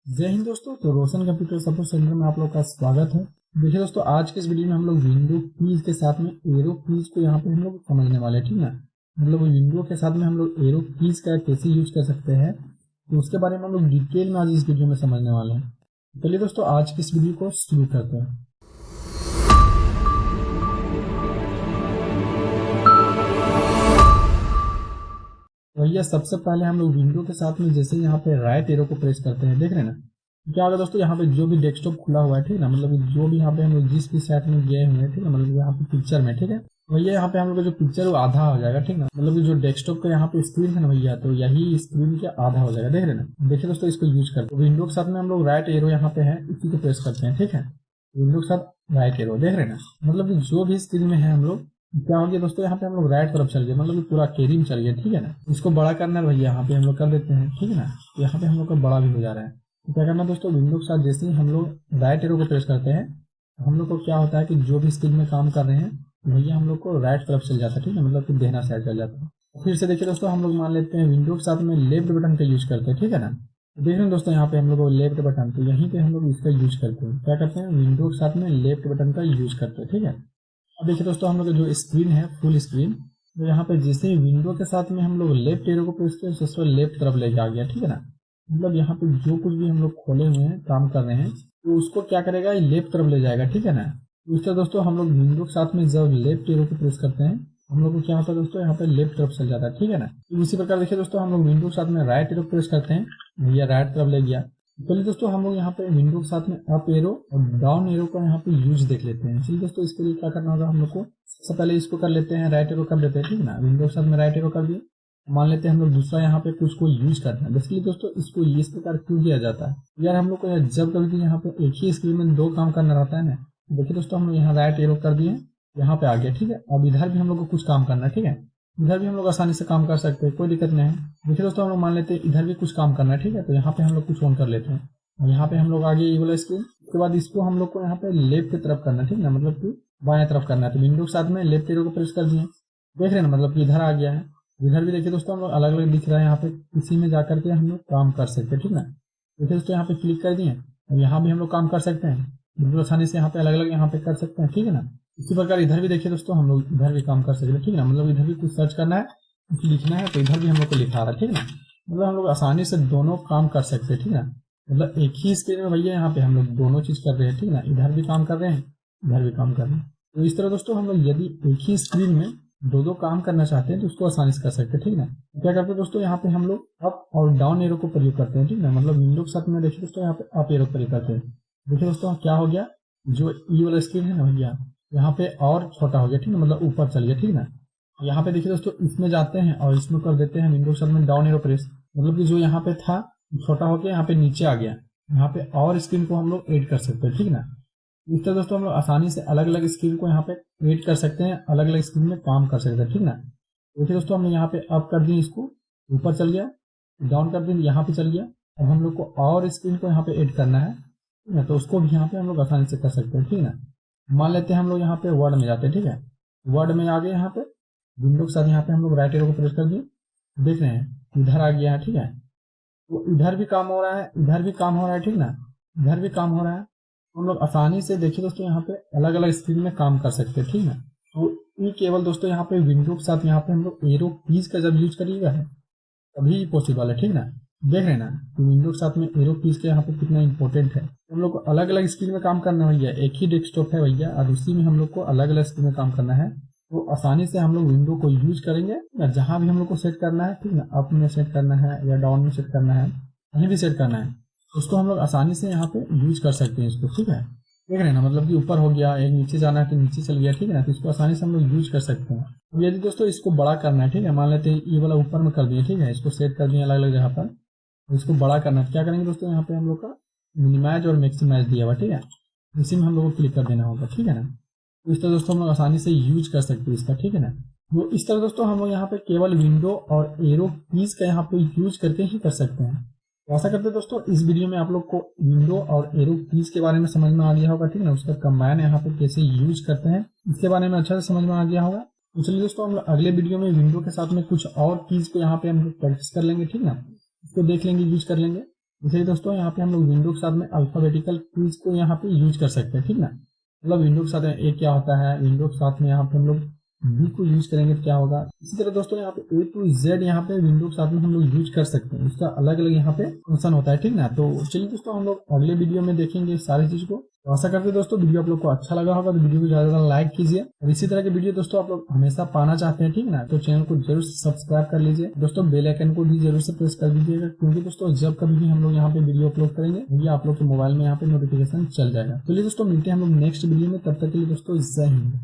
जय हिंद दोस्तों। तो रोशन कंप्यूटर सपोर्ट सेंटर में आप लोग का स्वागत है। देखिए दोस्तों, आज के इस वीडियो में हम लोग विंडो कीज के साथ में एरो कीज को यहाँ पे हम लोग समझने वाले हैं, ठीक है। मतलब विंडो के साथ में हम लोग एरो कीज का कैसे यूज कर सकते हैं, तो उसके बारे में हम लोग डिटेल में आज इस वीडियो में समझने वाले हैं। चलिए दोस्तों, आज की इस वीडियो को शुरू करते हैं। भैया सबसे पहले हम लोग विंडो के साथ में जैसे यहाँ पे राइट एरो को प्रेस करते हैं, देख रहे हैं ना, क्या होगा दोस्तों, यहाँ पे जो भी डेस्कटॉप खुला हुआ है, ठीक है ना, मतलब जो भी यहाँ पे हम लोग जिस भी साइट में गए हुए हैं, ठीक है, मतलब यहाँ पे पिक्चर में, ठीक है, भैया यहाँ पे हम लोग का जो पिक्चर वो आधा हो जाएगा, ठीक है ना, मतलब जो डेस्कटॉप का यहाँ पे स्क्रीन है ना भैया, तो यही स्क्रीन के आधा हो जाएगा, देख रहे हैं ना। देखिए दोस्तों, इसको यूज करते हैं। विंडो के साथ में हम लोग राइट एरो यहाँ पे है, इसी को प्रेस करते हैं, ठीक है। विंडो के साथ राइट एरो, देख रहे हैं ना, मतलब जो भी स्क्रीन में है हम लोग, क्या हो गया दोस्तों, यहाँ पे हम लोग राइट तरफ चल गए, मतलब पूरा कैरी में चल गया, ठीक है ना। इसको बड़ा करना है भैया, यहाँ पे हम लोग कर देते हैं, ठीक है ना। तो यहाँ पे हम लोग का बड़ा भी हो जा रहा है। तो क्या करना है दोस्तों, विंडो के साथ जैसे ही हम लोग राइट एरो को प्रेस करते हैं, हम लोग को क्या होता है कि जो भी स्क्रीन में काम कर रहे हैं भैया हम लोग को राइट तरफ चल जाता है, ठीक है, मतलब कि देना साइड चल जाता है। फिर से देखिए दोस्तों, हम लोग मान लेते हैं विंडो के साथ में लेफ्ट बटन का यूज करते हैं, ठीक है ना। देख रहे हैं दोस्तों, यहाँ पे हम लोग लेफ्ट बटन, तो यहीं पे हम लोग इसका यूज करते हैं। क्या करते हैं, विंडो के साथ में लेफ्ट बटन का यूज करते हैं, ठीक है। अब देखिए दोस्तों, हम लोग का जो स्क्रीन है फुल स्क्रीन, तो यहाँ पे जैसे ही विंडो के साथ में हम लोग लेफ्ट एरो को प्रेस करें, उसको लेफ्ट तरफ लेके आ गया, ठीक है ना। मतलब यहाँ पे जो कुछ भी हम लोग खोले हुए हैं, काम कर रहे हैं, तो उसको क्या करेगा, लेफ्ट तरफ ले जाएगा, ठीक है ना। तो इस तरह दोस्तों हम लोग विंडो के साथ में जब लेफ्ट एरो को प्रेस करते हैं, हम लोग को क्या होता है दोस्तों, यहाँ पे लेफ्ट तरफ चल जाता है, ठीक है ना। तो इसी प्रकार देखिए दोस्तों, हम लोग विंडो के साथ में राइट एरो प्रेस करते हैं, भैया राइट तरफ ले गया। चलिए दोस्तों, हम लोग यहाँ पे विंडो के साथ में अप एरो और डाउन एरो का यहाँ पे यूज देख लेते हैं। चलिए दोस्तों, इसके लिए क्या करना होगा, हम लोग को सबसे पहले इसको कर लेते हैं, राइट एरो कर लेते हैं, ठीक है ना। विंडो के साथ में राइट एरो कर दिए। मान लेते हैं हम लोग दूसरा यहाँ पे कुछ को यूज करना है। बेसिकली दोस्तों, इसको इस प्रकार क्यों किया जाता है यार, हम लोग को जब कभी भी यहाँ पे एक ही स्क्रीन में दो काम करना रहता है ना। देखिए दोस्तों, हम लोग यहाँ राइट एरो कर दिए, यहाँ पे आ गया, ठीक है। अब इधर भी हम लोग को कुछ काम करना है, ठीक है। इधर भी हम लोग आसानी से काम कर सकते हैं, कोई दिक्कत नहीं है। देखिए दोस्तों, हम लोग मान लेते हैं इधर भी कुछ काम करना है, ठीक है। तो यहाँ पे हम लोग कुछ ऑन कर लेते हैं, और यहाँ पे हम लोग आगे ये वाला स्क्रीन। उसके बाद इसको हम लोग को यहाँ पे लेफ्ट की तरफ करना है, ठीक है, मतलब कि बाएं तरफ करना है। तो विंडो के साथ में लेफ्ट एरो को प्रेस कर दिए, देख रहे हैं ना, मतलब कि इधर आ गया है। इधर भी देखिए दोस्तों, हम लोग अलग अलग दिख रहा है, यहाँ पे किसी में जाकर के हम लोग काम कर सकते हैं, ठीक ना। देखिए दोस्तों, यहाँ पे क्लिक कर दिए, और यहाँ भी हम लोग काम कर सकते हैं, बिल्कुल आसानी से यहाँ पे अलग अलग यहाँ पे कर सकते हैं, ठीक है ना। इसी प्रकार इधर भी देखिए दोस्तों, हम लोग इधर भी काम कर सकते हैं, ठीक है ना। मतलब इधर भी कुछ सर्च करना है, कुछ लिखना है, तो इधर भी हम लोग को लिखा रहा है, ठीक है ना। मतलब हम लोग आसानी से दोनों काम कर सकते हैं, ठीक है ना। मतलब एक ही स्क्रीन में भैया यहाँ पे हम लोग दोनों चीज कर रहे हैं, ठीक है ना। इधर भी काम कर रहे हैं, इधर भी काम कर रहे हैं। तो इस तरह दोस्तों, हम लोग यदि एक ही स्क्रीन में दो काम करना चाहते हैं, तो उसको आसानी से कर सकते हैं, ठीक है ना। क्या करते हैं दोस्तों, यहाँ पे हम लोग अप और डाउन एरो को प्रयोग करते हैं, ठीक है ना। मतलब विंडो के साथ में देखिए दोस्तों, यहाँ पे अप एरो प्रयोग करते हैं। देखिए दोस्तों, क्या हो गया, जो ई वाला स्क्रीन है ना भैया, यहाँ पे और छोटा हो गया, ठीक है, मतलब ऊपर चल गया, ठीक है ना। यहाँ पे देखिए दोस्तों, इसमें जाते हैं और इसमें कर देते हैं विंडो के साथ में डाउन एरो प्रेस, मतलब कि जो यहाँ पे था छोटा होकर यहाँ पे नीचे आ गया। यहाँ पे और स्क्रीन को हम लोग ऐड कर सकते हैं, ठीक है ना। इस तरह दोस्तों, हम लोग आसानी से अलग अलग स्क्रीन को यहाँ पे ऐड कर सकते हैं, अलग अलग स्क्रीन में काम कर सकते हैं, ठीक ना। देखिए दोस्तों, हमने यहाँ पे अप कर दिए, इसको ऊपर चल गया, डाउन कर दिए, यहाँ पे चल गया। अब हम लोग को और स्क्रीन को यहाँ पे ऐड करना है, ठीक है, तो उसको भी यहाँ पे हम लोग आसानी से कर सकते हैं, ठीक है। मान लेते हैं हम लोग यहाँ पे वर्ड में जाते हैं, ठीक है। वर्ड में आ गए, यहाँ पे विंडो के साथ यहाँ पे हम लोग राइट एरो को प्रेस कर दिए, देख रहे हैं इधर आ गया है, ठीक है। तो इधर भी काम हो रहा है, इधर भी काम हो रहा है, ठीक ना, इधर भी काम हो रहा है। हम लोग आसानी से देखिए दोस्तों, यहाँ पे अलग अलग स्क्रीन में काम कर सकते हैं, ठीक है। तो ये केवल दोस्तों यहाँ पे विंडो के साथ यहाँ पे हम लोग एरो कीज का जब यूज करिएगा है तभी पॉसिबल है, ठीक ना। देख रहे हैं ना कि विंडो के साथ में एरो कीज का यहाँ पे कितना इंपॉर्टेंट है। हम लोग को अलग अलग स्क्रीन में काम करना है भैया, एक ही डेस्कटॉप है भैया, और उसी में हम लोग को अलग अलग स्क्रीन में काम करना है। तो आसानी से हम लोग विंडो को यूज करेंगे ना, जहां भी हम लोग को सेट करना है, ठीक ना, अप में सेट करना है या डाउन में सेट करना है, कहीं भी सेट करना है, उसको हम लोग आसानी से यहाँ पे यूज कर सकते हैं इसको, ठीक है। देख रहे हैं ना, मतलब कि ऊपर हो गया, एक नीचे जाना है तो नीचे चल गया, ठीक है ना। तो इसको आसानी से हम लोग यूज कर सकते हैं। अब यदि दोस्तों इसको बड़ा करना है, ठीक है, मान लेते हैं ये वाला ऊपर में कर दिए, ठीक है, इसको सेट कर दिए अलग अलग जगह पर। तो इसको बड़ा करना है, क्या करेंगे दोस्तों, यहाँ पे हम लोग का मिनिमाइज और मैक्सिमाइज दिया हुआ, ठीक है, इसी में हम लोग को क्लिक कर देना होगा, ठीक है ना। तो इस तरह दोस्तों हम लोग आसानी से यूज कर सकते हैं इसका, ठीक है ना। तो इस तरह दोस्तों हम लोग यहाँ पे केवल विंडो और एरो कीज का यहाँ पे यूज करके ही कर सकते हैं। तो आशा करते हैं दोस्तों, इस वीडियो में आप लोग को विंडो और एरो कीज के बारे में समझ में आ गया होगा, ठीक है ना। उसका कंबाइन यहाँ पे कैसे यूज करते हैं इसके बारे में अच्छा से समझ में आ गया होगा। तो चलिए दोस्तों, हम लोग अगले वीडियो में विंडो के साथ में कुछ और कीज को यहाँ पे हम लोग प्रैक्टिस कर लेंगे, ठीक है ना। इसको देख लेंगे, यूज कर लेंगे। इसलिए दोस्तों यहाँ पे हम लोग विंडो के साथ में अल्फाबेटिकल कीज को यहाँ पे यूज कर सकते हैं, ठीक ना। मतलब विंडो के साथ में ए क्या होता है, विंडो के साथ में यहाँ पे हम लोग बी को यूज करेंगे तो क्या होगा। इसी तरह दोस्तों यहाँ पे ए टू जेड यहाँ पे विंडो के साथ में हम लोग यूज कर सकते हैं, उसका अलग अलग यहाँ पे फंक्शन होता है, ठीक ना। तो चलिए दोस्तों हम लोग अगले वीडियो में देखेंगे सारी चीज को। तो आशा करते हैं दोस्तों वीडियो आप लोग को अच्छा लगा होगा, तो वीडियो को ज्यादा लाइक कीजिए और इसी तरह के वीडियो दोस्तों आप लोग हमेशा पाना चाहते हैं, ठीक ना, तो चैनल को जरूर सब्सक्राइब कर लीजिए दोस्तों। बेल आइकन को भी जरूर से प्रेस कर दीजिएगा, क्योंकि दोस्तों जब कभी भी हम लोग यहाँ पे वीडियो अपलोड करेंगे ये आप लोग के मोबाइल में यहाँ पे नोटिफिकेशन चल जाएगा। चलिए दोस्तों मिलते हैं हम लोग नेक्स्ट वीडियो में, तब तक के लिए दोस्तों जय हिंद।